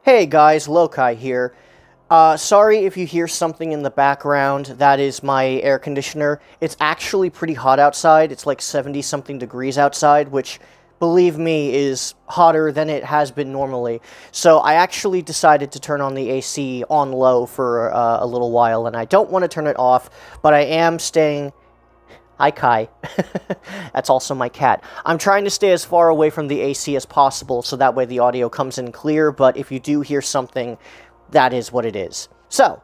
Hey guys, Lokai here. Sorry if you hear something in the background. That is my air conditioner. It's actually pretty hot outside. It's like 70-something degrees outside, which, believe me, is hotter than it has been normally. So I actually decided to turn on the AC on low for a little while, and I don't want to turn it off, but I am staying... Hi, Kai. That's also my cat. I'm trying to stay as far away from the AC as possible, so that way the audio comes in clear, but if you do hear something, that is what it is. So,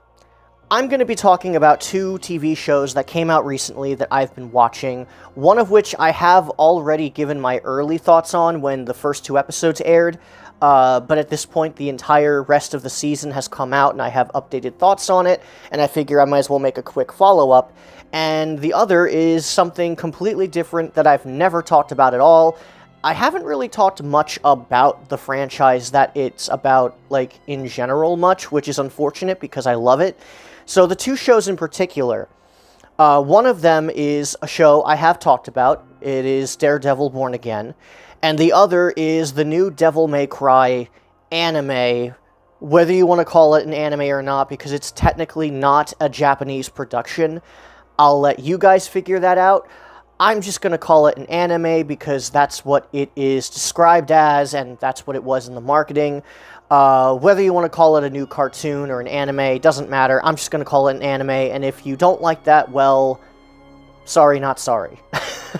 I'm going to be talking about two TV shows that came out recently that I've been watching, one of which I have already given my early thoughts on when the first two episodes aired, but at this point the entire rest of the season has come out and I have updated thoughts on it, and I figure I might as well make a quick follow-up. And the other is something completely different that I've never talked about at all. I haven't really talked much about the franchise that it's about, like, in general much, which is unfortunate because I love it. So the two shows in particular, one of them is a show I have talked about. It is Daredevil Born Again. And the other is the new Devil May Cry anime, whether you want to call it an anime or not, because it's technically not a Japanese production. I'll let you guys figure that out. I'm just going to call it an anime because that's what it is described as, and that's what it was in the marketing. Whether you want to call it a new cartoon or an anime, doesn't matter. I'm just going to call it an anime, and if you don't like that, well, sorry, not sorry.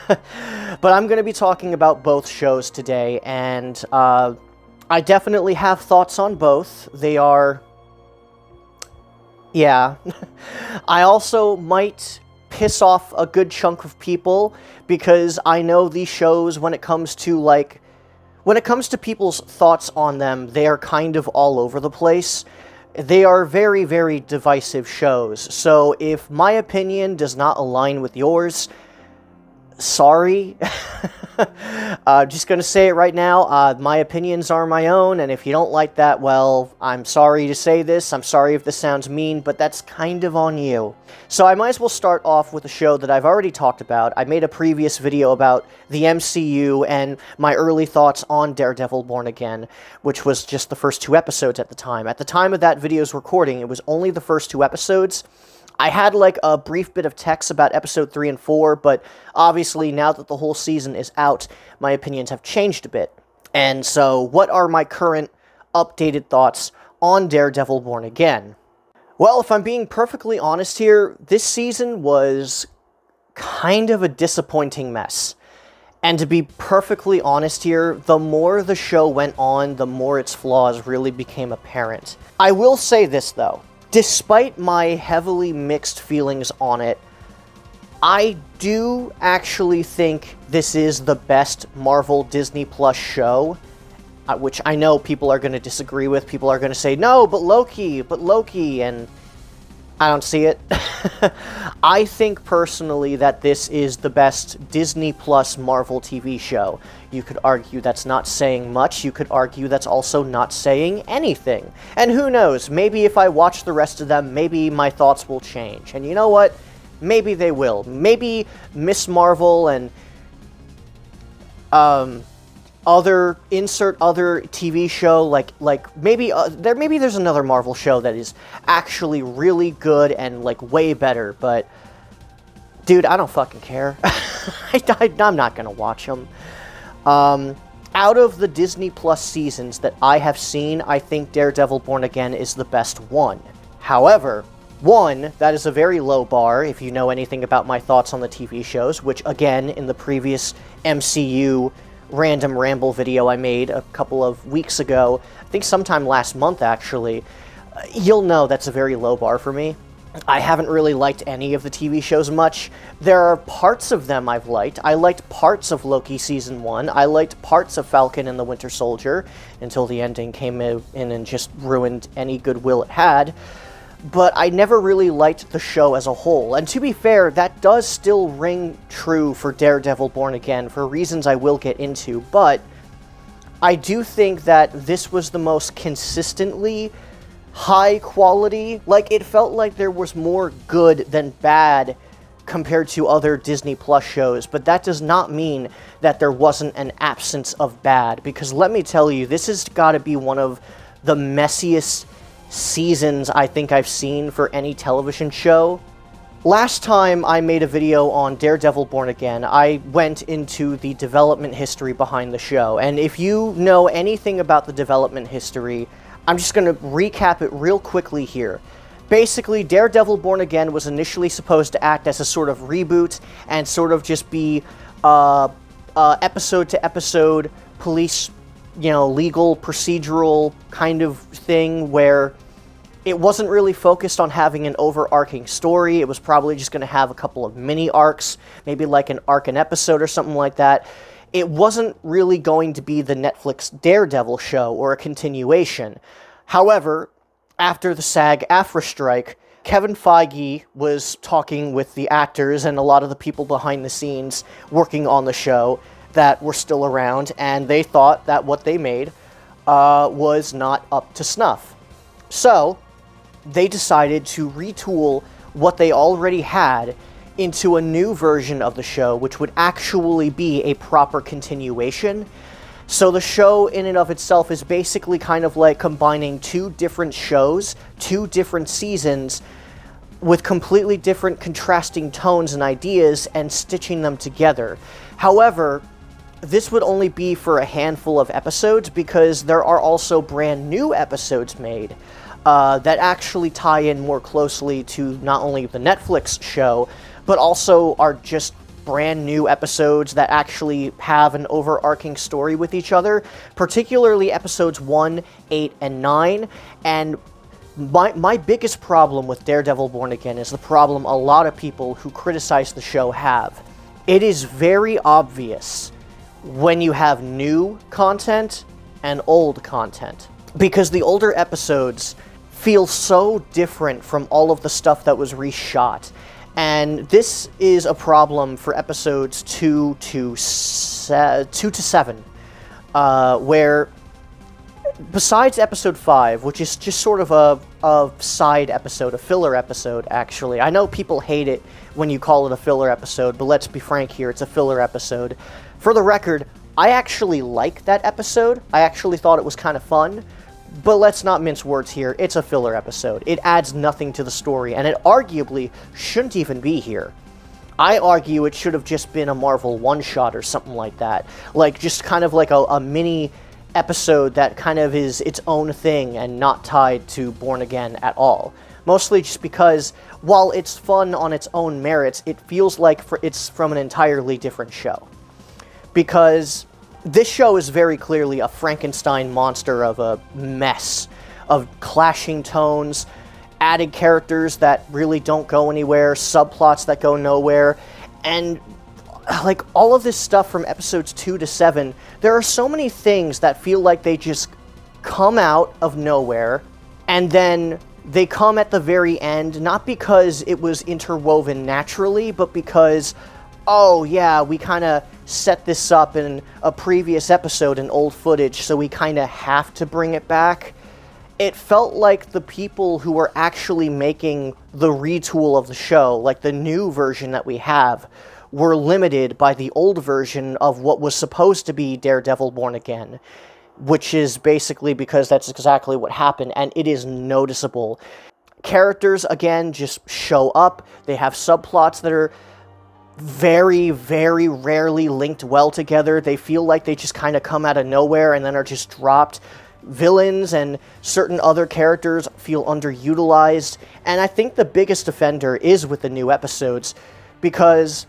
But I'm going to be talking about both shows today, and I definitely have thoughts on both. They are... yeah. I also might piss off a good chunk of people, because I know these shows, when it comes to people's thoughts on them, they are kind of all over the place. They are very, very divisive shows, so if my opinion does not align with yours, sorry. Just gonna say it right now, my opinions are my own, and if you don't like that, well, I'm sorry to say this, I'm sorry if this sounds mean, but that's kind of on you. So I might as well start off with a show that I've already talked about. I made a previous video about the MCU and my early thoughts on Daredevil Born Again, which was just the first two episodes at the time. At the time of that video's recording, it was only the first two episodes. I had, like, a brief bit of text about episode 3 and 4, but obviously now that the whole season is out, my opinions have changed a bit. And so, what are my current updated thoughts on Daredevil Born Again? Well, if I'm being perfectly honest here, this season was kind of a disappointing mess. And to be perfectly honest here, the more the show went on, the more its flaws really became apparent. I will say this, though. Despite my heavily mixed feelings on it, I do actually think this is the best Marvel Disney Plus show, which I know people are going to disagree with. People are going to say, no, but Loki, and I don't see it. I think personally that this is the best Disney Plus Marvel TV show. You could argue that's not saying much, you could argue that's also not saying anything. And who knows, maybe if I watch the rest of them, maybe my thoughts will change. And you know what? Maybe they will. Maybe Miss Marvel and other TV show, like maybe there's another Marvel show that is actually really good and, like, way better, but dude, I don't fucking care. I'm not gonna watch them. Out of the Disney Plus seasons that I have seen, I think Daredevil Born Again is the best one. However, one, that is a very low bar if you know anything about my thoughts on the TV shows, which, again, in the previous MCU Random Ramble video I made a couple of weeks ago, I think sometime last month actually, you'll know that's a very low bar for me. I haven't really liked any of the TV shows much. There are parts of them I've liked. I liked parts of Loki Season 1. I liked parts of Falcon and the Winter Soldier, until the ending came in and just ruined any goodwill it had. But I never really liked the show as a whole. And to be fair, that does still ring true for Daredevil Born Again, for reasons I will get into. But I do think that this was the most consistently high quality. Like, it felt like there was more good than bad compared to other Disney Plus shows, but that does not mean that there wasn't an absence of bad, because let me tell you, this has got to be one of the messiest seasons I think I've seen for any television show. Last time I made a video on Daredevil Born Again, I went into the development history behind the show, and if you know anything about the development history, I'm just going to recap it real quickly here. Basically, Daredevil Born Again was initially supposed to act as a sort of reboot and sort of just be episode-to-episode police, legal, procedural kind of thing where it wasn't really focused on having an overarching story. It was probably just going to have a couple of mini arcs, maybe like an arc an episode or something like that. It wasn't really going to be the Netflix Daredevil show or a continuation. However, after the SAG-AFTRA strike, Kevin Feige was talking with the actors and a lot of the people behind the scenes working on the show that were still around, and they thought that what they made was not up to snuff. So they decided to retool what they already had into a new version of the show, which would actually be a proper continuation. So the show in and of itself is basically kind of like combining two different shows, two different seasons, with completely different contrasting tones and ideas and stitching them together. However, this would only be for a handful of episodes because there are also brand new episodes made that actually tie in more closely to not only the Netflix show, but also are just brand new episodes that actually have an overarching story with each other, particularly episodes 1, 8, and 9. And my biggest problem with Daredevil Born Again is the problem a lot of people who criticize the show have. It is very obvious when you have new content and old content, because the older episodes feel so different from all of the stuff that was reshot. And this is a problem for episodes 2 to 7, where besides episode 5, which is just sort of a side episode, a filler episode, actually. I know people hate it when you call it a filler episode, but let's be frank here, it's a filler episode. For the record, I actually like that episode. I actually thought it was kind of fun. But let's not mince words here, it's a filler episode. It adds nothing to the story, and it arguably shouldn't even be here. I argue it should have just been a Marvel one-shot or something like that. Like, just kind of like a mini episode that kind of is its own thing and not tied to Born Again at all. Mostly just because, while it's fun on its own merits, it feels like it's from an entirely different show. Because this show is very clearly a Frankenstein monster of a mess of clashing tones, added characters that really don't go anywhere, subplots that go nowhere, and like all of this stuff from episodes 2 to 7, there are so many things that feel like they just come out of nowhere, and then they come at the very end, not because it was interwoven naturally, but because, oh yeah, we kind of set this up in a previous episode in old footage, so we kind of have to bring it back. It felt like the people who were actually making the retool of the show, like the new version that we have, were limited by the old version of what was supposed to be Daredevil Born Again, which is basically because that's exactly what happened, and it is noticeable. Characters, again, just show up. They have subplots that are very, very rarely linked well together. They feel like they just kind of come out of nowhere and then are just dropped. Villains and certain other characters feel underutilized, and I think the biggest offender is with the new episodes, because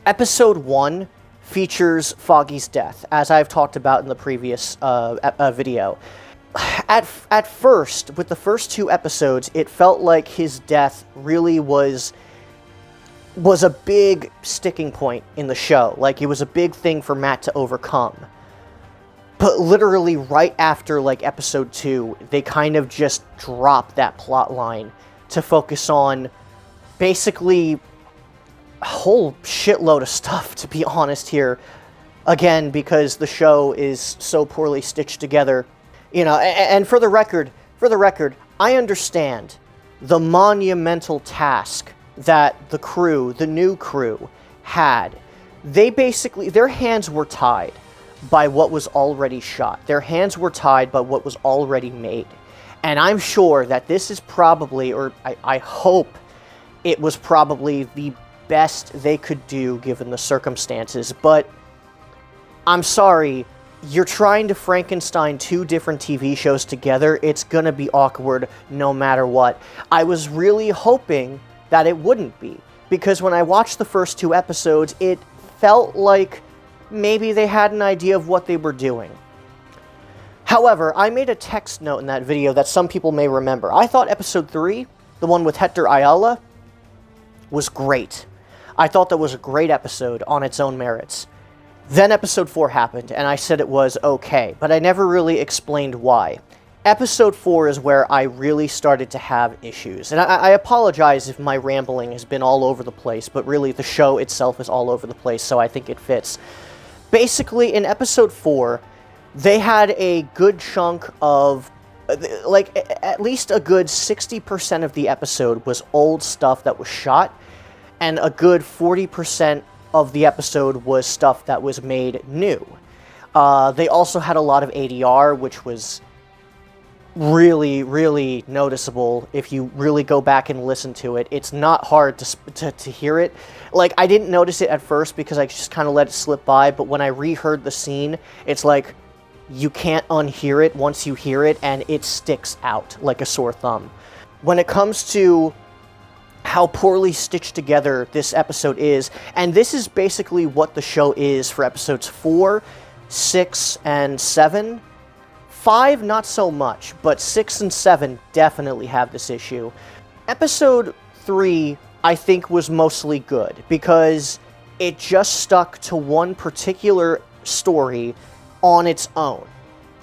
episode 1 features Foggy's death, as I've talked about in the previous video. At first, with the first 2 episodes, it felt like his death really was a big sticking point in the show. Like, it was a big thing for Matt to overcome. But literally right after, like, episode 2, they kind of just drop that plot line to focus on basically a whole shitload of stuff, to be honest here. Again, because the show is so poorly stitched together. You know, and for the record, I understand the monumental task that the new crew, had. They basically, their hands were tied. by what was already shot. Their hands were tied by what was already made. And I'm sure that this is probably, or I hope it was probably the best they could do given the circumstances. But I'm sorry, you're trying to Frankenstein two different TV shows together. It's gonna be awkward no matter what. I was really hoping that it wouldn't be, because when I watched the first two episodes, it felt like maybe they had an idea of what they were doing. However, I made a text note in that video that some people may remember. I thought episode 3, the one with Hector Ayala, was great. I thought that was a great episode on its own merits. Then episode 4 happened, and I said it was okay, but I never really explained why. Episode 4 is where I really started to have issues, and I apologize if my rambling has been all over the place, but really the show itself is all over the place, so I think it fits. Basically, in episode 4, they had a good chunk of, like, at least a good 60% of the episode was old stuff that was shot, and a good 40% of the episode was stuff that was made new. They also had a lot of ADR, which was really, really noticeable if you really go back and listen to it. It's not hard to hear it. Like, I didn't notice it at first because I just kind of let it slip by, but when I reheard the scene, it's like, you can't unhear it once you hear it, and it sticks out like a sore thumb. When it comes to how poorly stitched together this episode is, and this is basically what the show is for episodes 4, 6, and 7. 5, not so much, but 6 and 7 definitely have this issue. Episode 3, I think, was mostly good, because it just stuck to one particular story on its own.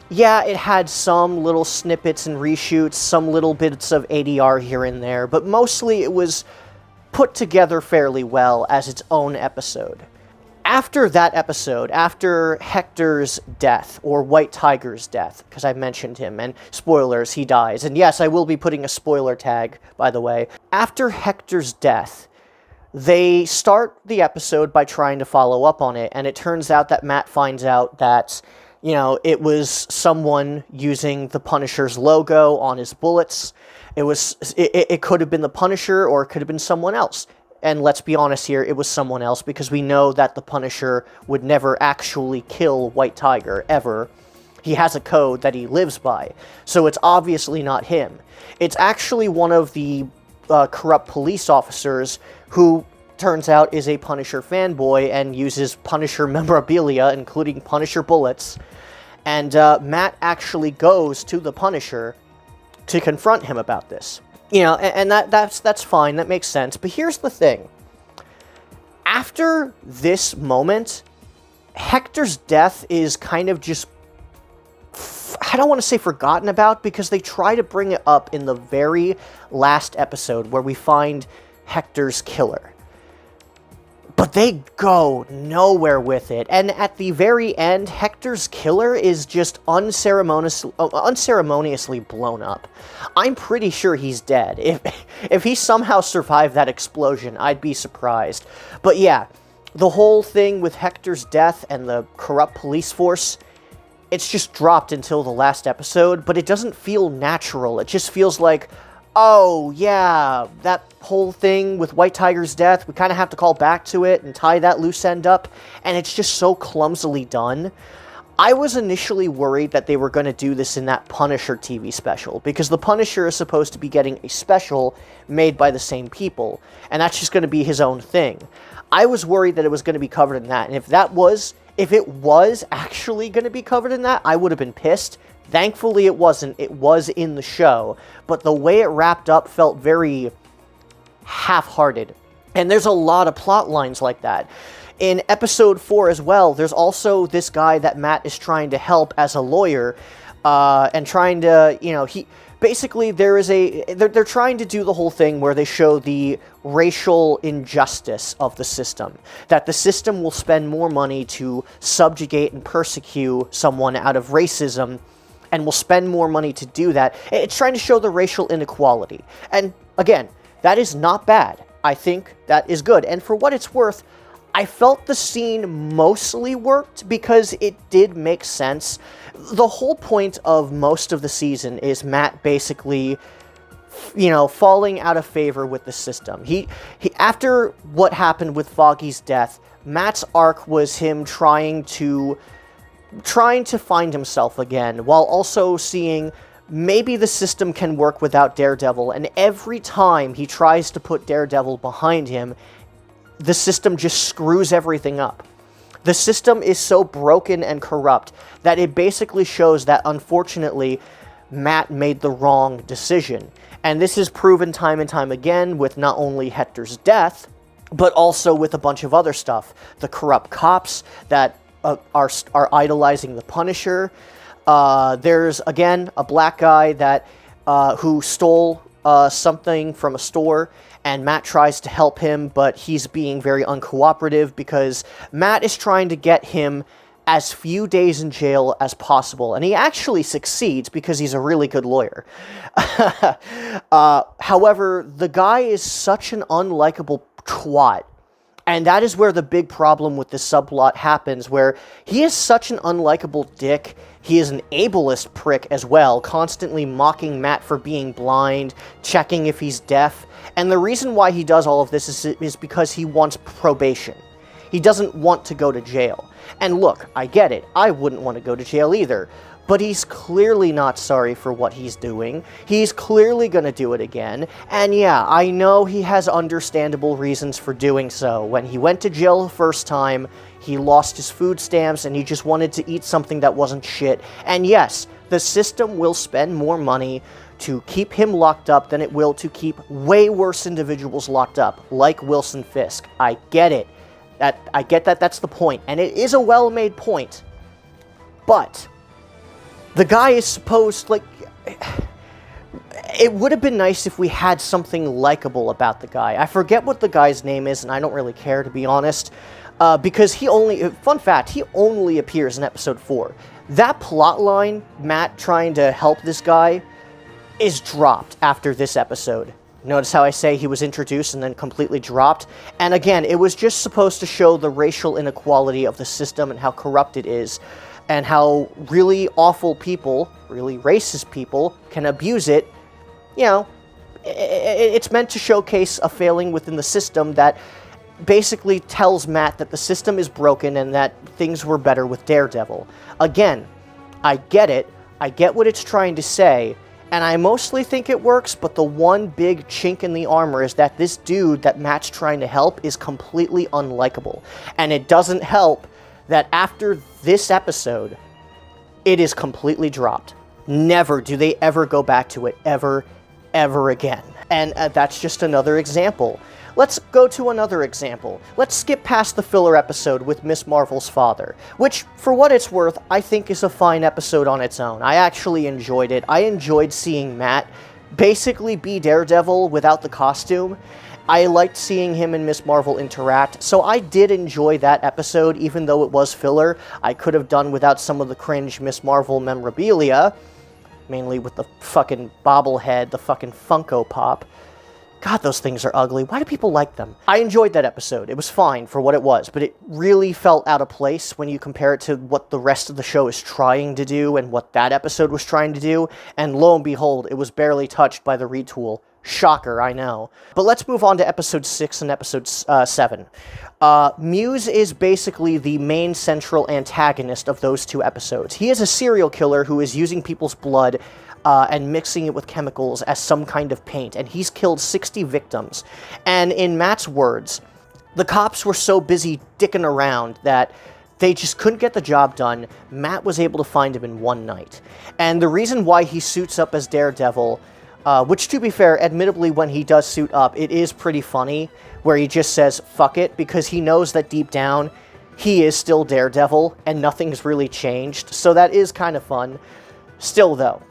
Yeah, it had some little snippets and reshoots, some little bits of ADR here and there, but mostly it was put together fairly well as its own episode. After that episode, after Hector's death, or White Tiger's death, because I mentioned him, and spoilers, he dies, and yes, I will be putting a spoiler tag, by the way. After Hector's death, they start the episode by trying to follow up on it, and it turns out that Matt finds out that, you know, it was someone using the Punisher's logo on his bullets. It could have been the Punisher, or it could have been someone else. And let's be honest here, it was someone else, because we know that the Punisher would never actually kill White Tiger, ever. He has a code that he lives by, so it's obviously not him. It's actually one of the corrupt police officers who turns out is a Punisher fanboy and uses Punisher memorabilia, including Punisher bullets. And Matt actually goes to the Punisher to confront him about this. You know, and that's fine, that makes sense. But here's the thing. After this moment, Hector's death is kind of just, I don't want to say forgotten about, because they try to bring it up in the very last episode where we find Hector's killer. But they go nowhere with it, and at the very end, Hector's killer is just unceremoniously blown up. I'm pretty sure he's dead. If he somehow survived that explosion, I'd be surprised. But yeah, the whole thing with Hector's death and the corrupt police force, it's just dropped until the last episode, but it doesn't feel natural. It just feels like, oh, yeah, that whole thing with White Tiger's death, we kind of have to call back to it and tie that loose end up, and it's just so clumsily done. I was initially worried that they were going to do this in that Punisher TV special, because the Punisher is supposed to be getting a special made by the same people, and that's just going to be his own thing. I was worried that it was going to be covered in that, and if it was actually going to be covered in that, I would have been pissed. Thankfully, it wasn't. It was in the show, but the way it wrapped up felt very half-hearted. And there's a lot of plot lines like that. In episode 4 as well, there's also this guy that Matt is trying to help as a lawyer, and trying to, you know, basically they're trying to do the whole thing where they show the racial injustice of the system. That the system will spend more money to subjugate and persecute someone out of racism, and will spend more money to do that. It's trying to show the racial inequality. And again, that is not bad. I think that is good. And for what it's worth, I felt the scene mostly worked because it did make sense. The whole point of most of the season is Matt basically, falling out of favor with the system. He after what happened with Foggy's death, Matt's arc was him trying to find himself again, while also seeing maybe the system can work without Daredevil, and every time he tries to put Daredevil behind him, the system just screws everything up. The system is so broken and corrupt that it basically shows that, unfortunately, Matt made the wrong decision. And this is proven time and time again with not only Hector's death, but also with a bunch of other stuff. The corrupt cops that are idolizing the Punisher. There's, again, a black guy that who stole something from a store, and Matt tries to help him, but he's being very uncooperative because Matt is trying to get him as few days in jail as possible, and he actually succeeds because he's a really good lawyer. However, the guy is such an unlikable twat, and that is where the big problem with this subplot happens, where he is such an unlikable dick. He is an ableist prick as well, constantly mocking Matt for being blind, checking if he's deaf, and the reason why he does all of this is because he wants probation. He doesn't want to go to jail. And look, I get it, I wouldn't want to go to jail either, but he's clearly not sorry for what he's doing. He's clearly gonna do it again, and yeah, I know he has understandable reasons for doing so. When he went to jail the first time, he lost his food stamps and he just wanted to eat something that wasn't shit. And yes, the system will spend more money to keep him locked up than it will to keep way worse individuals locked up, like Wilson Fisk. I get it. I get that that's the point, and it is a well-made point. But the guy is supposed, it would have been nice if we had something likable about the guy. I forget what the guy's name is, and I don't really care, to be honest, because fun fact, he only appears in episode 4. That plot line, Matt trying to help this guy, is dropped after this episode. Notice how I say he was introduced and then completely dropped? And again, it was just supposed to show the racial inequality of the system and how corrupt it is, and how really awful people, really racist people, can abuse it. It's meant to showcase a failing within the system that basically tells Matt that the system is broken and that things were better with Daredevil. Again, I get it, I get what it's trying to say, and I mostly think it works, but the one big chink in the armor is that this dude that Matt's trying to help is completely unlikable. And it doesn't help that after this episode, it is completely dropped. Never do they ever go back to it, ever again. And that's just another example. Let's go to another example. Let's skip past the filler episode with Miss Marvel's father, which, for what it's worth, I think is a fine episode on its own. I actually enjoyed it. I enjoyed seeing Matt basically be Daredevil without the costume. I liked seeing him and Miss Marvel interact, so I did enjoy that episode, even though it was filler. I could have done without some of the cringe Miss Marvel memorabilia, mainly with the fucking bobblehead, the fucking Funko Pop. God, those things are ugly. Why do people like them? I enjoyed that episode. It was fine for what it was, but it really felt out of place when you compare it to what the rest of the show is trying to do and what that episode was trying to do, and lo and behold, it was barely touched by the retool. Shocker, I know. But let's move on to episode 6 and episode 7. Muse is basically the main central antagonist of those two episodes. He is a serial killer who is using people's blood and mixing it with chemicals as some kind of paint, and he's killed 60 victims. And in Matt's words, the cops were so busy dicking around that they just couldn't get the job done. Matt was able to find him in one night. And the reason why he suits up as Daredevil, which, to be fair, admittedly, when he does suit up, it is pretty funny, where he just says, fuck it, because he knows that deep down, he is still Daredevil, and nothing's really changed, so that is kind of fun. Still, though,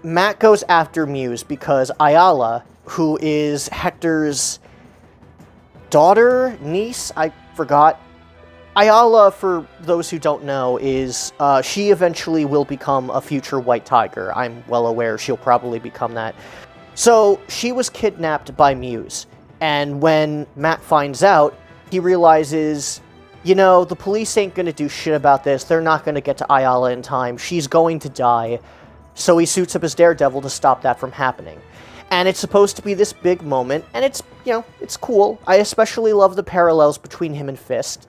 Matt goes after Muse because Ayala, who is Hector's daughter, niece, I forgot. Ayala, for those who don't know, is, she eventually will become a future White Tiger. I'm well aware she'll probably become that. So, she was kidnapped by Muse, and when Matt finds out, he realizes, you know, the police ain't gonna do shit about this. They're not gonna get to Ayala in time. She's going to die. So he suits up as Daredevil to stop that from happening. And it's supposed to be this big moment, and it's, you know, it's cool. I especially love the parallels between him and Fist.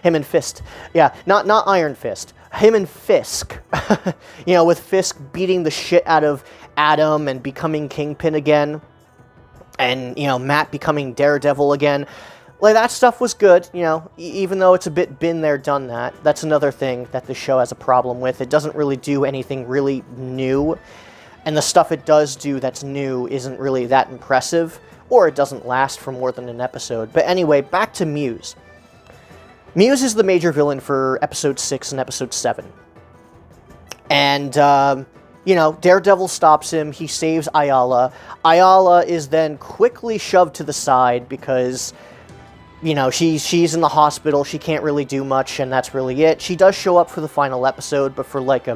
Him and Fist. Yeah, not Iron Fist. Him and Fisk. You know, with Fisk beating the shit out of Adam and becoming Kingpin again. And, you know, Matt becoming Daredevil again. Like, that stuff was good, you know, even though it's a bit been there, done that. That's another thing that the show has a problem with. It doesn't really do anything really new. And the stuff it does do that's new isn't really that impressive. Or it doesn't last for more than an episode. But anyway, back to Muse. Muse is the major villain for Episode 6 and Episode 7. And, you know, Daredevil stops him, he saves Ayala. Ayala is then quickly shoved to the side because, you know, she's in the hospital, she can't really do much, and that's really it. She does show up for the final episode, but for like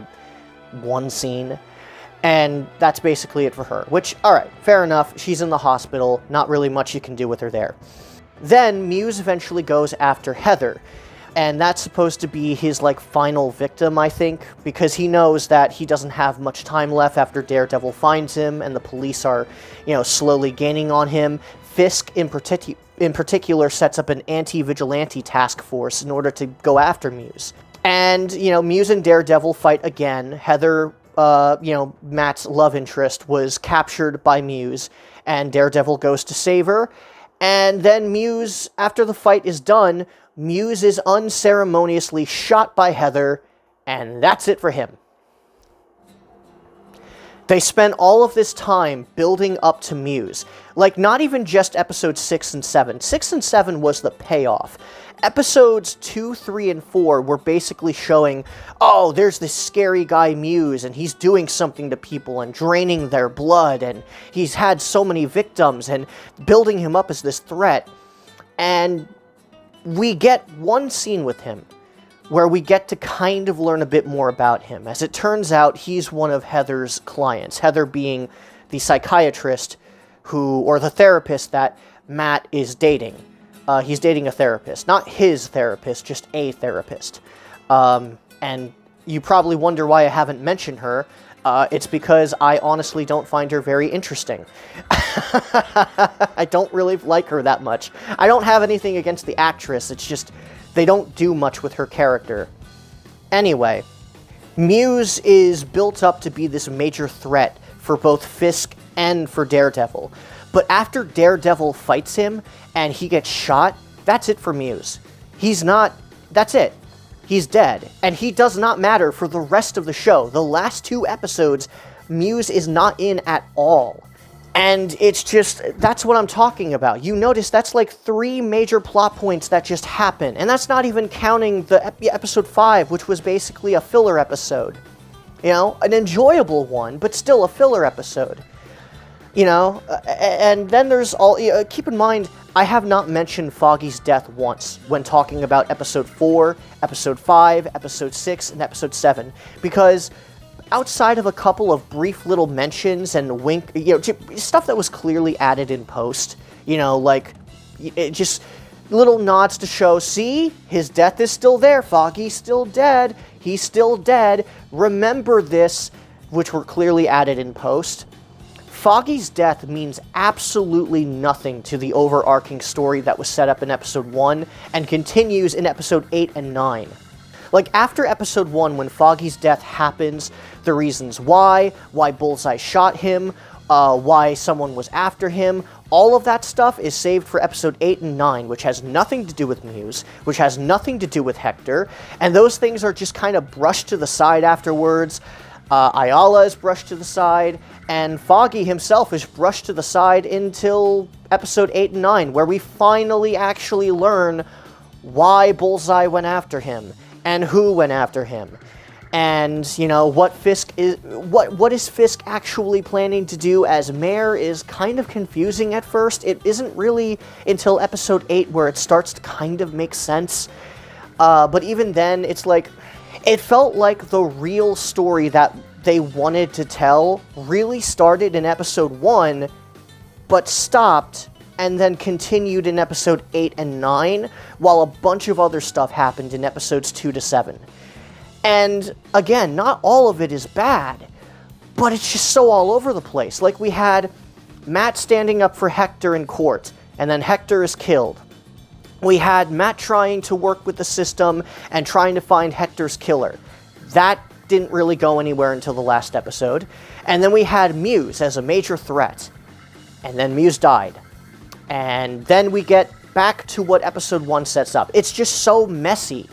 one scene. And that's basically it for her. Which, alright, fair enough, she's in the hospital, not really much you can do with her there. Then, Muse eventually goes after Heather, and that's supposed to be his, like, final victim, I think, because he knows that he doesn't have much time left after Daredevil finds him, and the police are, you know, slowly gaining on him. Fisk, in particular, sets up an anti-vigilante task force in order to go after Muse. And, you know, Muse and Daredevil fight again. Heather, you know, Matt's love interest, was captured by Muse, and Daredevil goes to save her. And then Muse, after the fight is done, Muse is unceremoniously shot by Heather, and that's it for him. They spent all of this time building up to Muse. Like, not even just episodes 6 and 7. 6 and 7 was the payoff. Episodes 2, 3, and 4 were basically showing, oh, there's this scary guy Muse, and he's doing something to people and draining their blood, and he's had so many victims, and building him up as this threat. And we get one scene with him where we get to kind of learn a bit more about him. As it turns out, he's one of Heather's clients, Heather being the psychiatrist or the therapist that Matt is dating. He's dating a therapist. Not his therapist, just a therapist. And you probably wonder why I haven't mentioned her. It's because I honestly don't find her very interesting. I don't really like her that much. I don't have anything against the actress, it's just they don't do much with her character. Anyway, Muse is built up to be this major threat for both Fisk and for Daredevil. But after Daredevil fights him and he gets shot, that's it for Muse. That's it. He's dead. And he does not matter for the rest of the show. The last 2 episodes, Muse is not in at all. And it's just, that's what I'm talking about. You notice that's like 3 major plot points that just happen. And that's not even counting the episode 5, which was basically a filler episode. You know, an enjoyable one, but still a filler episode. You know, and then there's all, keep in mind, I have not mentioned Foggy's death once when talking about episode 4, episode 5, episode 6, and episode 7, because outside of a couple of brief little mentions and wink, you know, stuff that was clearly added in post, you know, like, just little nods to show, see, his death is still there, Foggy's still dead, he's still dead, remember this, which were clearly added in post. Foggy's death means absolutely nothing to the overarching story that was set up in episode 1 and continues in episode 8 and 9. Like, after episode 1, when Foggy's death happens, the reasons why Bullseye shot him, why someone was after him, all of that stuff is saved for episode 8 and 9, which has nothing to do with Muse, which has nothing to do with Hector, and those things are just kind of brushed to the side afterwards. Ayala is brushed to the side, and Foggy himself is brushed to the side until episode 8 and 9, where we finally actually learn why Bullseye went after him, and who went after him. And, you know, what is Fisk actually planning to do as mayor is kind of confusing at first. It isn't really until episode 8 where it starts to kind of make sense. But even then, it's like, it felt like the real story that they wanted to tell really started in episode 1, but stopped and then continued in episode 8 and 9, while a bunch of other stuff happened in episodes 2 to 7. And again, not all of it is bad, but it's just so all over the place. Like, we had Matt standing up for Hector in court, and then Hector is killed. We had Matt trying to work with the system and trying to find Hector's killer. That didn't really go anywhere until the last episode. And then we had Muse as a major threat. And then Muse died. And then we get back to what episode 1 sets up. It's just so messy.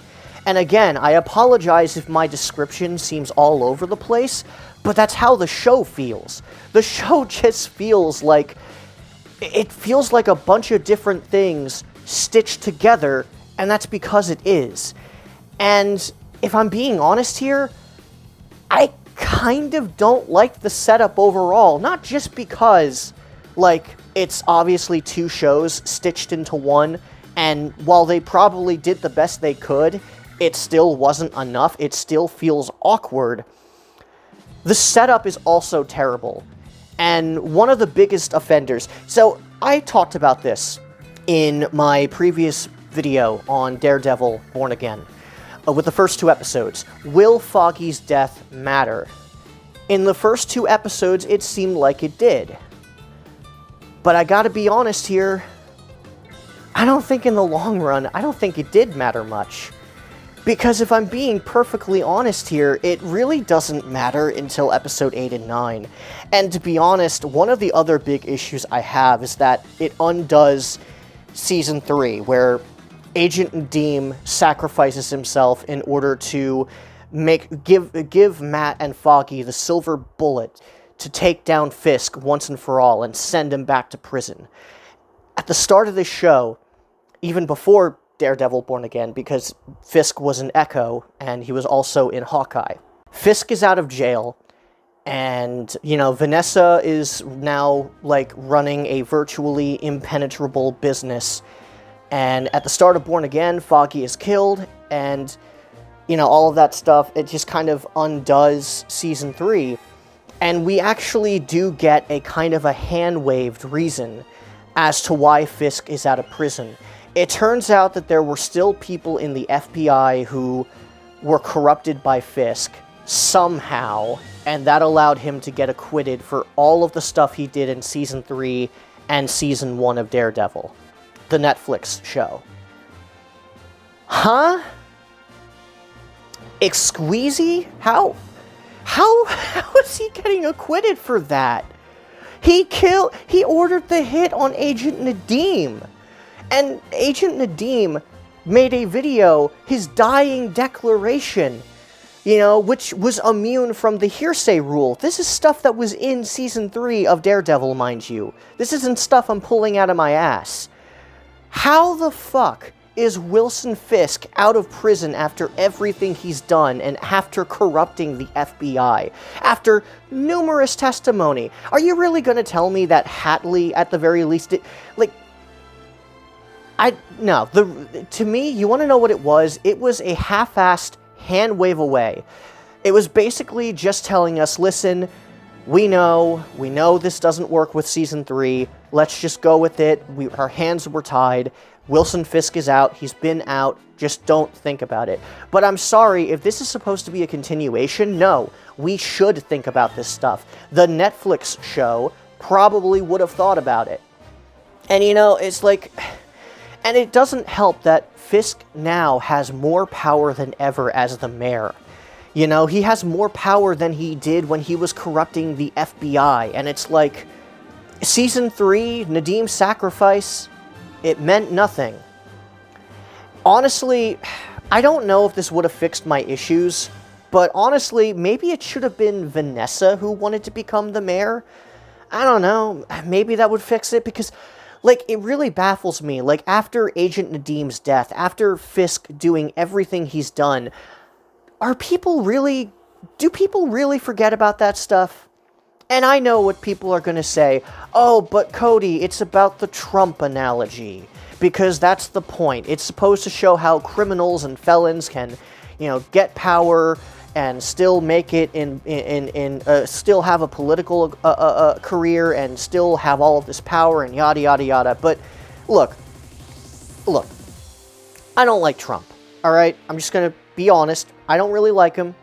And again, I apologize if my description seems all over the place, but that's how the show feels. The show just feels like... It feels like a bunch of different things stitched together, and that's because it is. And if I'm being honest here, I kind of don't like the setup overall. Not just because, like, it's obviously 2 shows stitched into one, and while they probably did the best they could, it still wasn't enough. It still feels awkward. The setup is also terrible. And one of the biggest offenders... So, I talked about this in my previous video on Daredevil Born Again, with the first 2 episodes. Will Foggy's death matter? In the first 2 episodes, it seemed like it did. But I gotta be honest here, I don't think in the long run, I don't think it did matter much. Because if I'm being perfectly honest here, it really doesn't matter until episode 8 and 9. And to be honest, one of the other big issues I have is that it undoes Season 3, where Agent Nadeem sacrifices himself in order to give Matt and Foggy the silver bullet to take down Fisk once and for all and send him back to prison. At the start of this show, even before Daredevil Born Again, because Fisk was an Echo and he was also in Hawkeye, Fisk is out of jail, and, you know, Vanessa is now, like, running a virtually impenetrable business. And at the start of Born Again, Foggy is killed, and, you know, all of that stuff, it just kind of undoes Season 3. And we actually do get a kind of a hand-waved reason as to why Fisk is out of prison. It turns out that there were still people in the FBI who were corrupted by Fisk somehow, and that allowed him to get acquitted for all of the stuff he did in Season 3 and Season 1 of Daredevil, the Netflix show. Huh? Exqueezy? How is he getting acquitted for that? He ordered the hit on Agent Nadeem. And Agent Nadeem made a video, his dying declaration, you know, which was immune from the hearsay rule. This is stuff that was in Season 3 of Daredevil, mind you. This isn't stuff I'm pulling out of my ass. How the fuck is Wilson Fisk out of prison after everything he's done and after corrupting the FBI? After numerous testimony? Are you really going to tell me that Hatley, at the very least, to me, you want to know what it was? It was a half-assed hand wave away. It was basically just telling us, listen, we know this doesn't work with Season 3, let's just go with it, our hands were tied, Wilson Fisk is out, he's been out, just don't think about it. But I'm sorry, if this is supposed to be a continuation, no, we should think about this stuff. The Netflix show probably would have thought about it. And you know, it's like... And it doesn't help that Fisk now has more power than ever as the mayor. You know, he has more power than he did when he was corrupting the FBI. And it's like, Season 3, Nadeem's sacrifice, it meant nothing. Honestly, I don't know if this would have fixed my issues, but honestly, maybe it should have been Vanessa who wanted to become the mayor. I don't know, maybe that would fix it, because... like, it really baffles me. Like, after Agent Nadeem's death, after Fisk doing everything he's done, do people really forget about that stuff? And I know what people are going to say. Oh, but Cody, it's about the Trump analogy. Because that's the point. It's supposed to show how criminals and felons can, you know, get power and still make it still have a political career and still have all of this power and yada yada yada. But look, I don't like Trump. All right, I'm just gonna be honest. I don't really like him.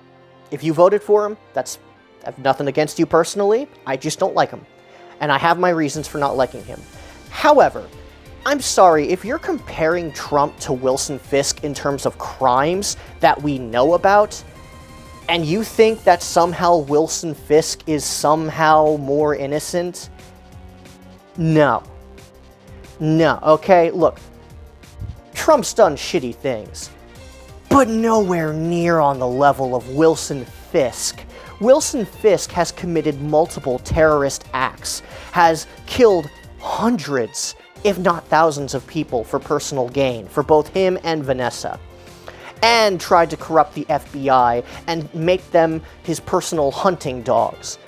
If you voted for him, I have nothing against you personally. I just don't like him, and I have my reasons for not liking him. However, I'm sorry, if you're comparing Trump to Wilson Fisk in terms of crimes that we know about, and you think that somehow Wilson Fisk is somehow more innocent, no. No, okay? Look, Trump's done shitty things, but nowhere near on the level of Wilson Fisk. Wilson Fisk has committed multiple terrorist acts, has killed hundreds, if not thousands of people for personal gain, for both him and Vanessa, and tried to corrupt the FBI and make them his personal hunting dogs.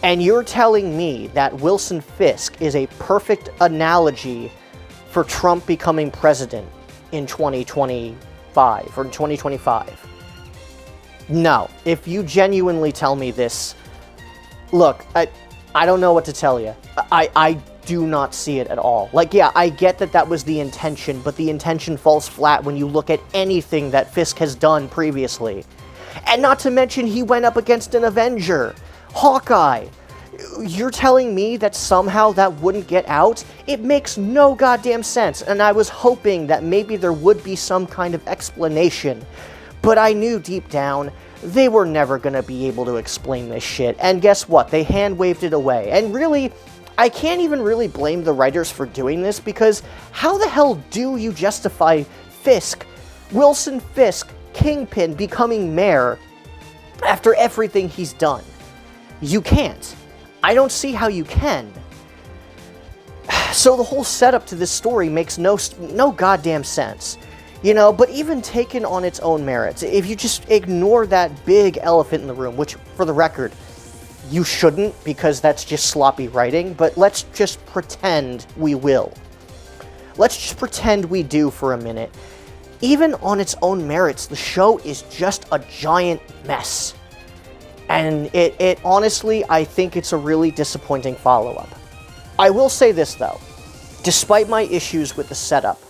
And you're telling me that Wilson Fisk is a perfect analogy for Trump becoming president in 2025 or in 2025? No. If you genuinely tell me this, look, I don't know what to tell you. I do not see it at all. Like, yeah, I get that that was the intention, but the intention falls flat when you look at anything that Fisk has done previously. And not to mention, he went up against an Avenger, Hawkeye. You're telling me that somehow that wouldn't get out? It makes no goddamn sense, and I was hoping that maybe there would be some kind of explanation. But I knew deep down, they were never gonna be able to explain this shit, and guess what? They hand-waved it away. And really, I can't even really blame the writers for doing this, because how the hell do you justify Fisk, Wilson Fisk, Kingpin, becoming mayor after everything he's done? You can't. I don't see how you can. So the whole setup to this story makes no goddamn sense. You know, but even taken on its own merits, if you just ignore that big elephant in the room, which, for the record, you shouldn't, because that's just sloppy writing, but let's just pretend we will. Let's just pretend we do for a minute. Even on its own merits, the show is just a giant mess. And it honestly, I think it's a really disappointing follow-up. I will say this, though. Despite my issues with the setup,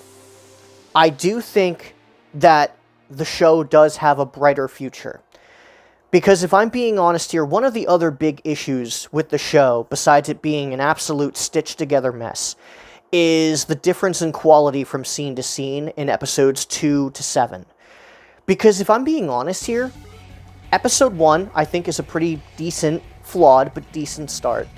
I do think that the show does have a brighter future. Because if I'm being honest here, one of the other big issues with the show, besides it being an absolute stitched-together mess, is the difference in quality from scene to scene in episodes 2 to 7. Because if I'm being honest here, episode 1, I think, is a pretty decent, flawed, but decent start.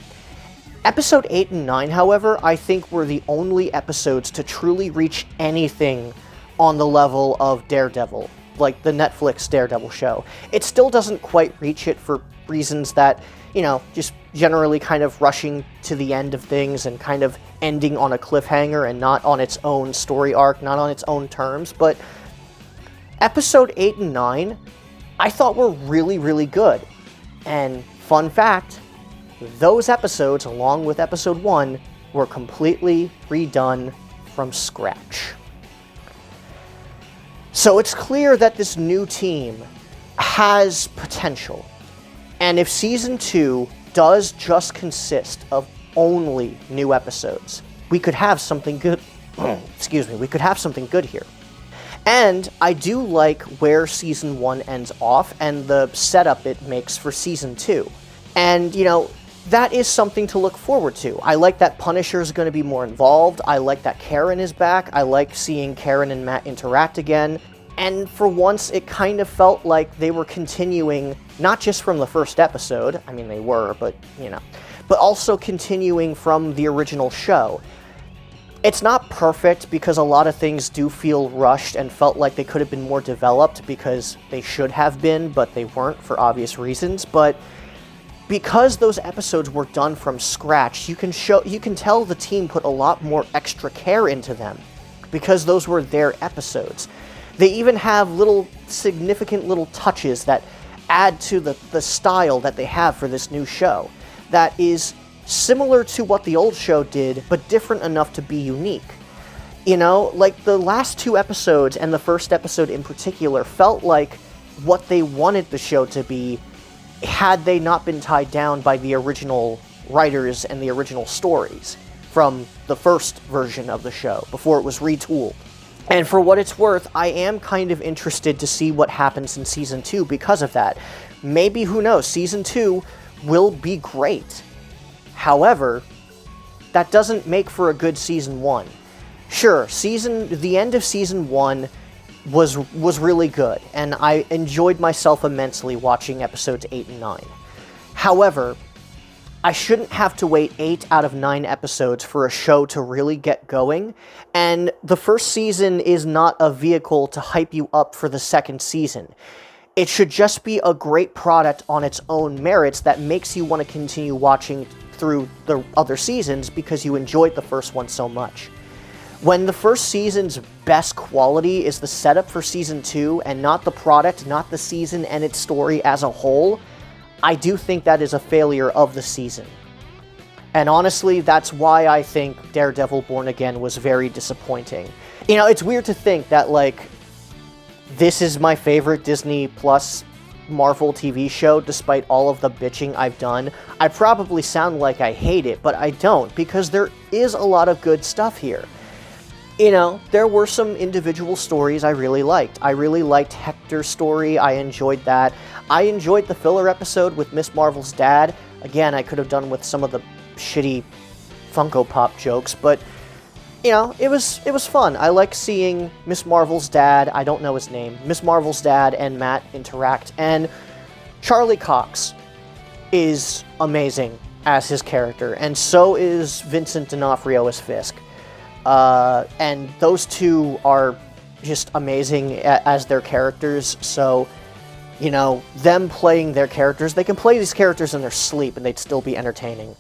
Episode 8 and 9, however, I think were the only episodes to truly reach anything on the level of Daredevil, like the Netflix Daredevil show. It still doesn't quite reach it for reasons that, you know, just generally kind of rushing to the end of things and kind of ending on a cliffhanger and not on its own story arc, not on its own terms. But episode 8 and 9, I thought were really, really good. And fun fact, those episodes, along with episode 1, were completely redone from scratch. So it's clear that this new team has potential. And if season 2 does just consist of only new episodes, we could have something good. We could have something good here. And I do like where season 1 ends off and the setup it makes for season 2. And, you know, that is something to look forward to. I like that Punisher is going to be more involved. I like that Karen is back. I like seeing Karen and Matt interact again. And for once, it kind of felt like they were continuing, not just from the first episode, I mean, they were, but, you know, but also continuing from the original show. It's not perfect, because a lot of things do feel rushed and felt like they could have been more developed, because they should have been, but they weren't for obvious reasons. But because those episodes were done from scratch, you can tell the team put a lot more extra care into them, because those were their episodes. They even have significant little touches that add to the style that they have for this new show, that is similar to what the old show did, but different enough to be unique. You know, like the last 2 episodes, and the first episode in particular, felt like what they wanted the show to be had they not been tied down by the original writers and the original stories from the first version of the show, before it was retooled. And for what it's worth, I am kind of interested to see what happens in Season 2 because of that. Maybe, who knows, Season 2 will be great. However, that doesn't make for a good Season 1. Sure, the end of Season 1 was really good, and I enjoyed myself immensely watching episodes 8 and 9. However, I shouldn't have to wait 8 out of 9 episodes for a show to really get going, and the first season is not a vehicle to hype you up for the second season. It should just be a great product on its own merits that makes you want to continue watching through the other seasons because you enjoyed the first one so much. When the first season's best quality is the setup for Season 2 and not the product, not the season and its story as a whole, I do think that is a failure of the season. And honestly, that's why I think Daredevil Born Again was very disappointing. You know, it's weird to think that, like, this is my favorite Disney Plus Marvel TV show, despite all of the bitching I've done. I probably sound like I hate it, but I don't, because there is a lot of good stuff here. You know, there were some individual stories I really liked. I really liked Hector's story. I enjoyed that. I enjoyed the filler episode with Miss Marvel's dad. Again, I could have done with some of the shitty Funko Pop jokes, but, you know, it was fun. I like seeing Miss Marvel's dad, I don't know his name, Miss Marvel's dad and Matt interact, and Charlie Cox is amazing as his character, and so is Vincent D'Onofrio as Fisk. And those two are just amazing as their characters, so, you know, them playing their characters, they can play these characters in their sleep and they'd still be entertaining.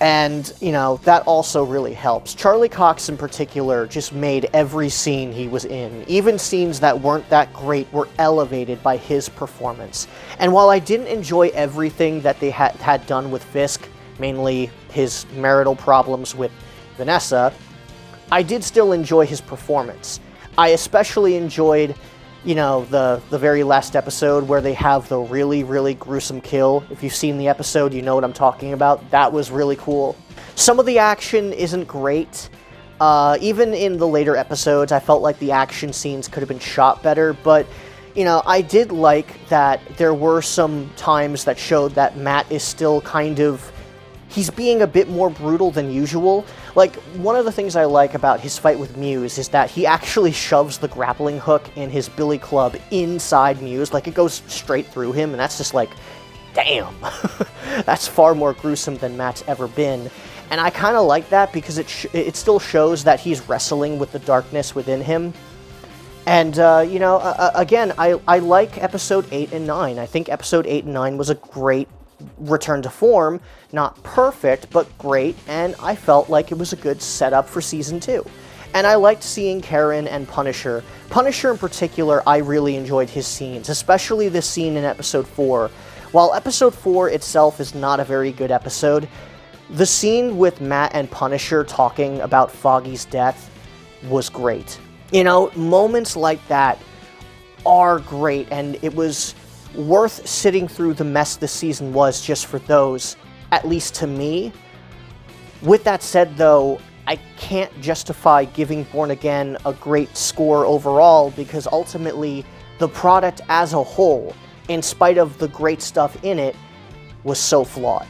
And, you know, that also really helps. Charlie Cox in particular just made every scene he was in, even scenes that weren't that great, were elevated by his performance. And while I didn't enjoy everything that they had done with Fisk, mainly his marital problems with Vanessa, I did still enjoy his performance. I especially enjoyed, you know, the very last episode where they have the really, really gruesome kill. If you've seen the episode, you know what I'm talking about. That was really cool. Some of the action isn't great. Even in the later episodes, I felt like the action scenes could have been shot better, but, you know, I did like that there were some times that showed that Matt is still kind of, he's being a bit more brutal than usual. Like, one of the things I like about his fight with Muse is that he actually shoves the grappling hook in his billy club inside Muse. Like, it goes straight through him, and that's just like, damn. That's far more gruesome than Matt's ever been. And I kind of like that because it still shows that he's wrestling with the darkness within him. And, you know, again, I like Episode 8 and 9. I think Episode 8 and 9 was a great return to form. Not perfect, but great, and I felt like it was a good setup for Season 2. And I liked seeing Karen and Punisher. Punisher in particular, I really enjoyed his scenes, especially this scene in Episode 4. While Episode 4 itself is not a very good episode, the scene with Matt and Punisher talking about Foggy's death was great. You know, moments like that are great, and it was worth sitting through the mess this season was just for those, at least to me. With that said, though, I can't justify giving Born Again a great score overall because ultimately the product as a whole, in spite of the great stuff in it, was so flawed.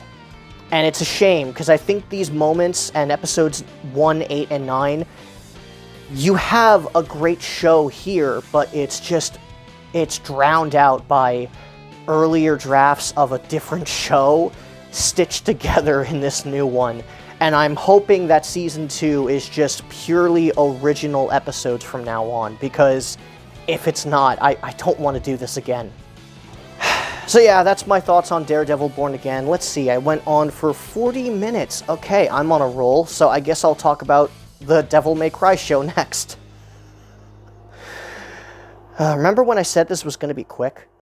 And it's a shame because I think these moments and episodes 1, 8, and 9, you have a great show here, but it's drowned out by earlier drafts of a different show stitched together in this new one. And I'm hoping that Season 2 is just purely original episodes from now on, because if it's not, I don't want to do this again. So yeah, that's my thoughts on Daredevil Born Again. Let's see, I went on for 40 minutes. Okay, I'm on a roll, so I guess I'll talk about the Devil May Cry show next. Remember when I said this was going to be quick?